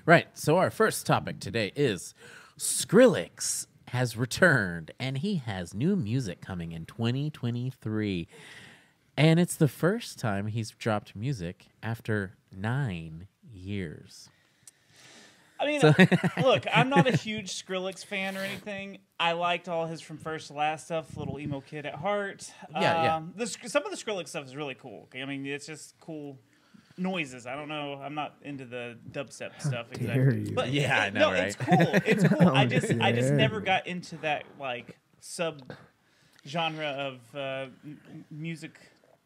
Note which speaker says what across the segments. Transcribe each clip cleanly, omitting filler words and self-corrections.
Speaker 1: Right. So our first topic today is Skrillix has returned, and he has new music coming in 2023. And it's the first time he's dropped music after 9 years.
Speaker 2: I mean, look, I'm not a huge Skrillix fan or anything. I liked all his From First to Last stuff, little emo kid at heart.
Speaker 1: Yeah.
Speaker 2: Some of the Skrillix stuff is really cool. I mean, it's just cool noises. I don't know. I'm not into the dubstep stuff exactly.
Speaker 3: You.
Speaker 2: But
Speaker 1: yeah, I know,
Speaker 2: no,
Speaker 1: right?
Speaker 2: it's cool. It's cool. I just
Speaker 3: dare
Speaker 2: never
Speaker 3: you.
Speaker 2: got into that like sub genre of music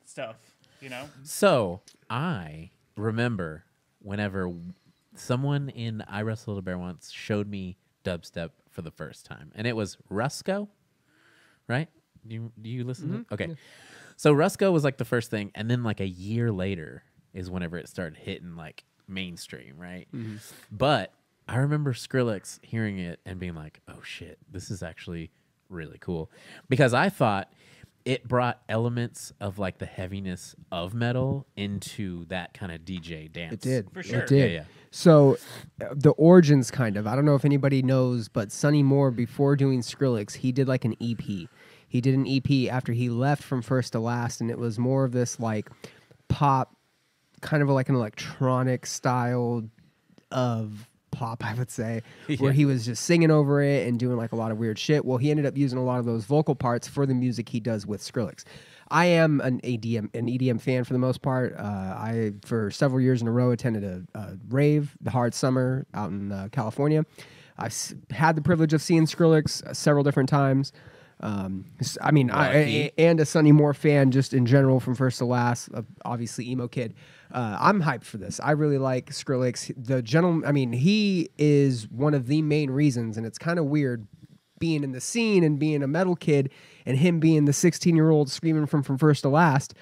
Speaker 2: stuff. You know.
Speaker 1: So I remember whenever someone in I Wrestled a Bear once showed me dubstep for the first time, and it was Rusko, right? Do you listen to? Okay. Yeah. So Rusko was like the first thing, and then like a year later is whenever it started hitting like mainstream, right? Mm-hmm. But I remember Skrillix hearing it and being like, oh shit, this is actually really cool. Because I thought it brought elements of like the heaviness of metal into that kind of DJ dance.
Speaker 3: It did.
Speaker 2: For sure.
Speaker 3: It did.
Speaker 1: Yeah.
Speaker 3: So the origins kind of, I don't know if anybody knows, but Sonny Moore, before doing Skrillix, he did like an EP. He did an EP after he left From First to Last, and it was more of this like pop, kind of like an electronic style of pop, I would say, where he was just singing over it and doing like a lot of weird shit. Well, he ended up using a lot of those vocal parts for the music he does with Skrillix. I am an EDM fan for the most part. I, for several years in a row, attended a rave, the Hard Summer, out in California. I've had the privilege of seeing Skrillix several different times. I mean, and a Sonny Moore fan just in general from first to last, obviously emo kid. I'm hyped for this. I really like Skrillix. He is one of the main reasons, and it's kind of weird being in the scene and being a metal kid and him being the 16-year-old screaming from first to last.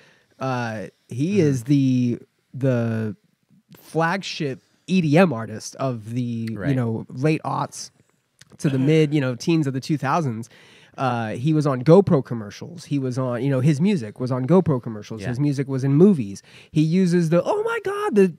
Speaker 3: He is the flagship EDM artist of the late aughts to the mid teens of the 2000s. He was on GoPro commercials. He was on, his music was on GoPro commercials. Yeah. His music was in movies. He uses the, oh my God, the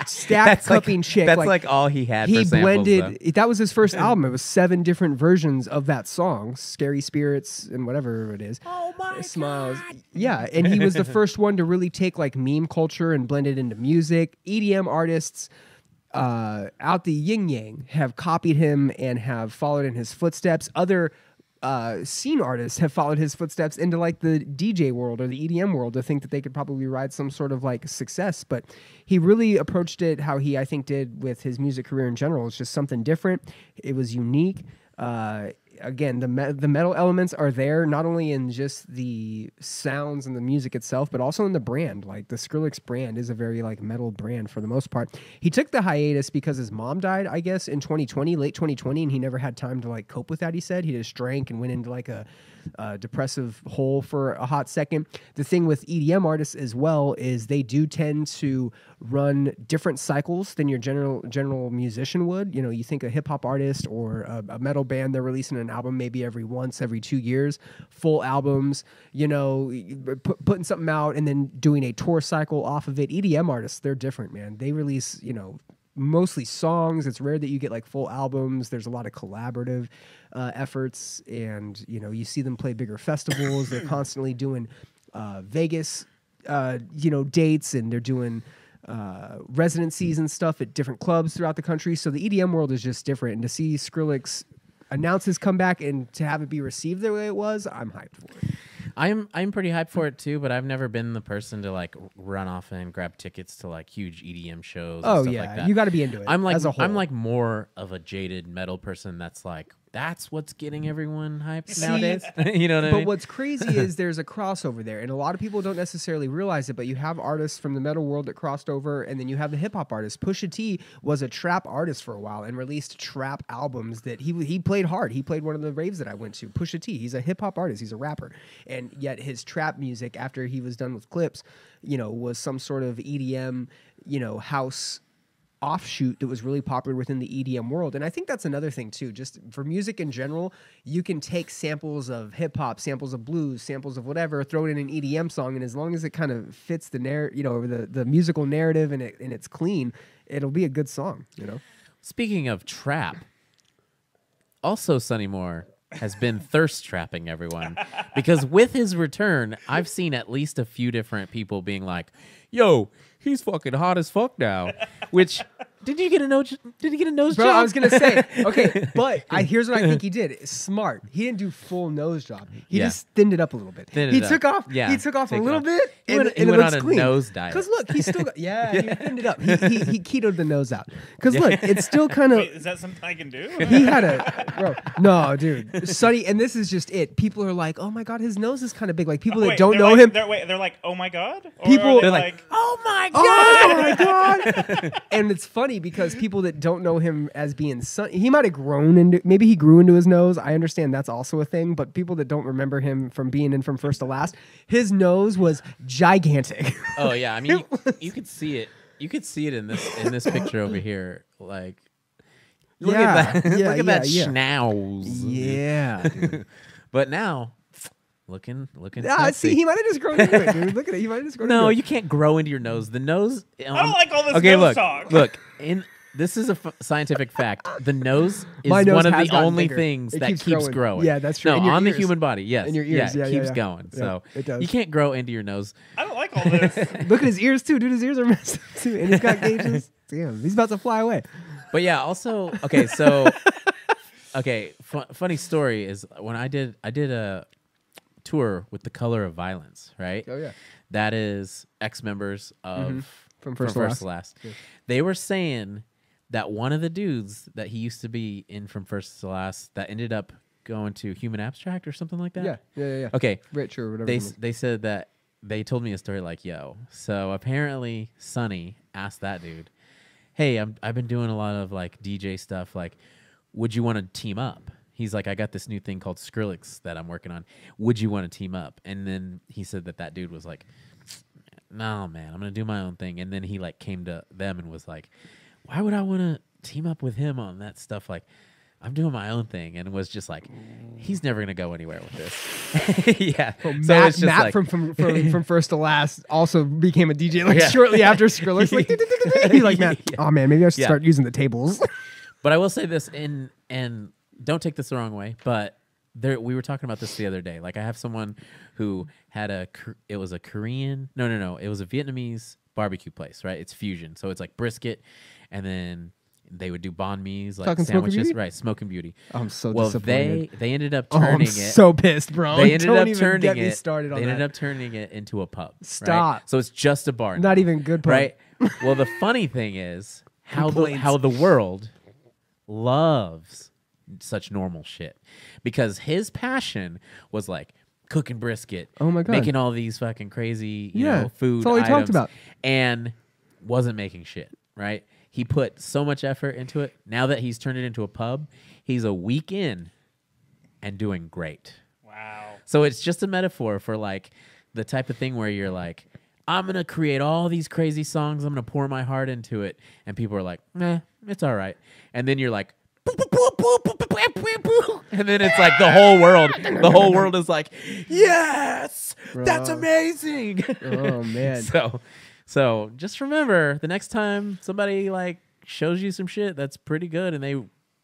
Speaker 3: stack cupping chick.
Speaker 1: That's like all he had
Speaker 3: he
Speaker 1: for samples,
Speaker 3: blended,
Speaker 1: though.
Speaker 3: That was his first album. It was 7 different versions of that song, Scary Spirits and whatever it is.
Speaker 2: Oh my
Speaker 3: Smiles.
Speaker 2: God.
Speaker 3: Yeah, and he was the first one to really take like meme culture and blend it into music. EDM artists out the yin yang have copied him and have followed in his footsteps. Other scene artists have followed his footsteps into like the DJ world or the EDM world to think that they could probably ride some sort of like success. But he really approached it how he, I think, did with his music career in general. It's just something different. It was unique. Again, the metal elements are there, not only in just the sounds and the music itself, but also in the brand. Like the Skrillix brand is a very like metal brand for the most part. He took the hiatus because his mom died, I guess, in 2020, late 2020, and he never had time to like cope with that. He said he just drank and went into like a depressive hole for a hot second. The thing with EDM artists as well is they do tend to run different cycles than your general musician would. You think a hip hop artist or a metal band, they're releasing an album maybe every 2 years, full albums, putting something out and then doing a tour cycle off of it. EDM artists, they're different, man. They release, mostly songs. It's rare that you get like full albums. There's a lot of collaborative efforts, and you see them play bigger festivals. They're constantly doing Vegas dates, and they're doing residencies and stuff at different clubs throughout the country. So the EDM world is just different, and to see Skrillix announce his comeback and to have it be received the way it was, I'm hyped for it.
Speaker 1: I'm pretty hyped for it too, but I've never been the person to like run off and grab tickets to like huge EDM shows. And stuff like that.
Speaker 3: You got to be into it.
Speaker 1: I'm like
Speaker 3: as a whole.
Speaker 1: I'm like more of a jaded metal person. That's what's getting everyone hyped nowadays. You know what I mean?
Speaker 3: But what's crazy is there's a crossover there, and a lot of people don't necessarily realize it, but you have artists from the metal world that crossed over, and then you have the hip-hop artists. Pusha T was a trap artist for a while and released trap albums that he played hard. He played one of the raves that I went to. Pusha T, he's a hip-hop artist. He's a rapper. And yet his trap music, after he was done with Clips, was some sort of EDM, house offshoot that was really popular within the EDM world. And I think that's another thing too, just for music in general, you can take samples of hip hop, samples of blues, samples of whatever, throw it in an EDM song, and as long as it kind of fits the the musical narrative and it's clean, it'll be a good song,
Speaker 1: speaking of trap, also Sonny Moore has been thirst trapping everyone because with his return, I've seen at least a few different people being like, "Yo, he's fucking hot as fuck now." Which did he get a nose
Speaker 3: Bro,
Speaker 1: job?
Speaker 3: I was gonna say, okay, but here's what I think he did. It's smart. He didn't do full nose job. He just thinned it up a little bit. He took off a little bit, and
Speaker 1: He
Speaker 3: it
Speaker 1: went
Speaker 3: looks
Speaker 1: on a
Speaker 3: clean.
Speaker 1: nose diet.
Speaker 3: Because look, he's still got, he thinned it up. He ketoed the nose out. Because look, it's still kind of.
Speaker 2: Wait, is that something I can do?
Speaker 3: He had no, dude, Sonny, and this is just it. People are like, oh my god, his nose is kind of big. Like people that don't know him.
Speaker 2: They're like, oh my god. Or
Speaker 3: People,
Speaker 2: they're
Speaker 1: like, oh my god,
Speaker 3: oh my god. And it's funny because people that don't know him as being Sonny, he might have grown into, maybe he grew into his nose. I understand that's also a thing, but people that don't remember him from being in From First to Last, his nose was gigantic.
Speaker 1: Oh yeah, I mean you could see it. You could see it in this picture over here. Like, look at that. Look at that schnauz.
Speaker 3: Yeah. Dude.
Speaker 1: But now, looking.
Speaker 3: Yeah,
Speaker 1: sexy.
Speaker 3: see, he might have just grown into it, dude. Look at it. He might have just grown into it.
Speaker 1: No, you can't grow into your nose. The nose.
Speaker 2: I don't like all this
Speaker 1: okay,
Speaker 2: nose talk.
Speaker 1: Look. This is a scientific fact. The nose is
Speaker 3: My nose
Speaker 1: one of
Speaker 3: has
Speaker 1: the
Speaker 3: gotten
Speaker 1: only
Speaker 3: bigger.
Speaker 1: things
Speaker 3: It
Speaker 1: that
Speaker 3: keeps
Speaker 1: keeps
Speaker 3: growing.
Speaker 1: growing.
Speaker 3: Yeah, that's true.
Speaker 1: No,
Speaker 3: In your
Speaker 1: on the
Speaker 3: ears.
Speaker 1: human body, yes.
Speaker 3: In your ears,
Speaker 1: it keeps
Speaker 3: yeah.
Speaker 1: going.
Speaker 3: Yeah,
Speaker 1: So
Speaker 3: it does.
Speaker 1: you can't grow into your nose.
Speaker 2: I don't like all this.
Speaker 3: Look at his ears too, dude. His ears are messed up too, and he's got gauges. Damn, he's about to fly away.
Speaker 1: But yeah, also funny story is when I did a tour with The Color of Violence, right?
Speaker 3: Oh yeah.
Speaker 1: That is ex-members of
Speaker 3: From First to
Speaker 1: Last. Yeah. They were saying that one of the dudes that he used to be in From First to Last that ended up going to Human Abstract or something like that.
Speaker 3: Yeah.
Speaker 1: Okay.
Speaker 3: Rich or whatever.
Speaker 1: They said that they told me a story like, yo, so apparently Sonny asked that dude, hey, I've been doing a lot of like DJ stuff. Like, would you want to team up? He's like, I got this new thing called Skrillix that I'm working on. Would you want to team up? And then he said that dude was like, no, man, I'm going to do my own thing. And then he like came to them and was like, why would I want to team up with him on that stuff? Like, I'm doing my own thing. And was just like, he's never going to go anywhere with this. Yeah.
Speaker 3: Well,
Speaker 1: So it's just
Speaker 3: Matt
Speaker 1: like,
Speaker 3: from First to Last also became a DJ like shortly after Skrillix. Like, he's like, Matt, oh man, maybe I should start using the tables.
Speaker 1: But I will say this, and don't take this the wrong way, but we were talking about this the other day. Like, I have someone who had it was a Korean, no, it was a Vietnamese barbecue place, right? It's fusion. So it's like brisket, and then they would do banh mi's, like
Speaker 3: Talking
Speaker 1: sandwiches.
Speaker 3: Smoking Beauty?
Speaker 1: Right, Smoking Beauty.
Speaker 3: I'm so
Speaker 1: well,
Speaker 3: disappointed.
Speaker 1: they ended up
Speaker 3: Oh, I'm
Speaker 1: turning it.
Speaker 3: so pissed, bro.
Speaker 1: They ended
Speaker 3: Don't
Speaker 1: up
Speaker 3: even
Speaker 1: turning
Speaker 3: get me
Speaker 1: it.
Speaker 3: started on
Speaker 1: They ended
Speaker 3: that.
Speaker 1: up turning it into a pub.
Speaker 3: Stop.
Speaker 1: Right? So it's just a bar.
Speaker 3: Not
Speaker 1: now,
Speaker 3: even good pub.
Speaker 1: right? Well, the funny thing is how the world loves such normal shit, because his passion was like cooking brisket.
Speaker 3: Oh my God.
Speaker 1: Making all these fucking crazy you know, food
Speaker 3: that's all he
Speaker 1: items,
Speaker 3: talked about.
Speaker 1: and wasn't making shit. Right? He put so much effort into it. Now that he's turned it into a pub, he's a week in and doing great.
Speaker 2: Wow.
Speaker 1: So it's just a metaphor for like the type of thing where you're like, I'm going to create all these crazy songs. I'm going to pour my heart into it. And people are like, meh, it's all right. And then you're like, and then it's like the whole world is like, yes, that's amazing.
Speaker 3: Oh man.
Speaker 1: So just remember, the next time somebody like shows you some shit that's pretty good and they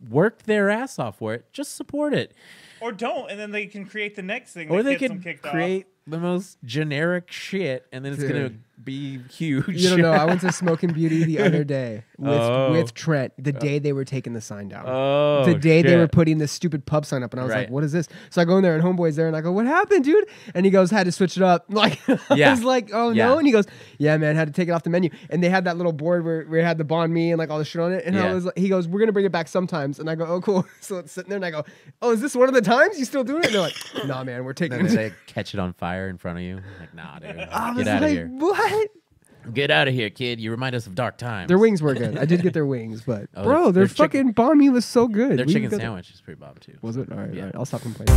Speaker 1: worked their ass off for it, just support it.
Speaker 2: Or don't, and then they can create the next thing.
Speaker 1: Or
Speaker 2: that
Speaker 1: they
Speaker 2: gets them
Speaker 1: could
Speaker 2: kicked
Speaker 1: create the most generic shit, and then it's gonna be huge.
Speaker 3: You don't know. I went to Smoking Beauty the other day
Speaker 1: Oh.
Speaker 3: with Trent. The day they were taking the sign down.
Speaker 1: Oh,
Speaker 3: the day they
Speaker 1: shit.
Speaker 3: were putting this stupid pub sign up, and I was like,
Speaker 1: Right.
Speaker 3: "What is this?" So I go in there, and Homeboy's there, and I go, "What happened, dude?" And he goes, "Had to switch it up." Like,
Speaker 1: Yeah.
Speaker 3: I was like, "Oh
Speaker 1: Yeah.
Speaker 3: no!" And he goes, "Yeah, man, had to take it off the menu." And they had that little board where it had the banh mi and like all the shit on it. And I
Speaker 1: Yeah.
Speaker 3: was, he goes, "We're gonna bring it back sometimes." And I go, "Oh, cool." So it's sitting there, and I go, "Oh, is this one of the times you still doing it?" And they're like, "Nah, man, we're taking
Speaker 1: Then
Speaker 3: it."
Speaker 1: they catch it on fire in front of you. Like, nah, dude,
Speaker 3: I was
Speaker 1: get out of
Speaker 3: like,
Speaker 1: here.
Speaker 3: "What?"
Speaker 1: Get out of here, kid. You remind us of dark times.
Speaker 3: Their wings were good. I did get their wings, but
Speaker 1: Oh,
Speaker 3: bro,
Speaker 1: their
Speaker 3: their fucking banh mi was so good.
Speaker 1: Their
Speaker 3: We
Speaker 1: chicken
Speaker 3: got the-
Speaker 1: sandwich is pretty bomb too.
Speaker 3: Was it? All right,
Speaker 1: Yeah.
Speaker 3: all right. I'll stop complaining.